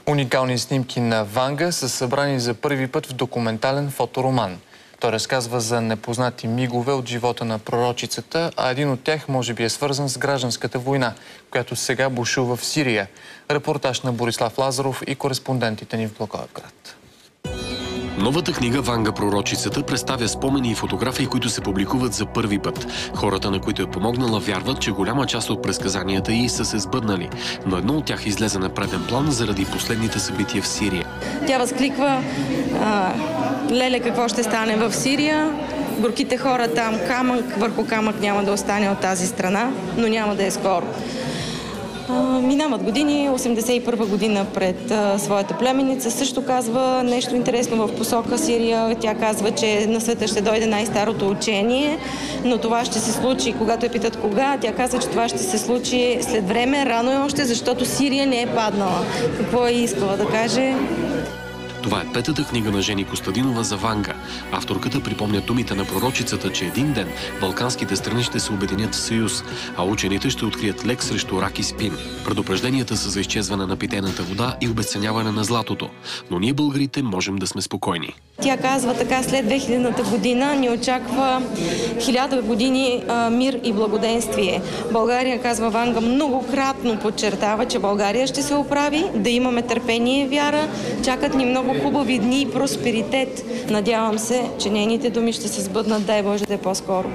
Уникални снимки на Ванга са събрани за първи път в документален фотороман. Той разказва за непознати мигове от живота на пророчицата, а един от тях може би е свързан с гражданската война, която сега бушува в Сирия. Репортаж на Борислав Лазаров и кореспондентите ни в Благоевград. Новата книга «Ванга пророчицата» представя спомени и фотографии, които се публикуват за първи път. Хората, на които е помогнала, вярват, че голяма част от предсказанията й са се сбъднали, но едно от тях излезе на преден план заради последните събития в Сирия. Тя възкликва: леле, какво ще стане в Сирия? Горките хора там, камък върху камък няма да остане от тази страна, но няма да е скоро. Минават години, 81 година пред своята племеница също казва нещо интересно в посока Сирия. Тя казва, че на света ще дойде най-старото учение, но това ще се случи, когато я питат кога. Тя казва, че това ще се случи след време, рано е още, защото Сирия не е паднала. Какво е искала да каже? Това е петата книга на Жени Костадинова за Ванга. Авторката припомня думите на пророчицата, че един ден балканските страни ще се обединят в съюз, а учените ще открият лек срещу рак и спин. Предупрежденията са за изчезване на питейната вода и обезценяване на златото. Но ние, българите, можем да сме спокойни. Тя казва така: след 2000-та година ни очаква 1000 години мир и благоденствие. България, казва Ванга, многократно подчертава, че България ще се оправи, да имаме търпение и вяра. Чакат ни много хубави дни и просперитет. Надявам се, че нейните думи ще се сбъднат, дай Боже да е по-скоро.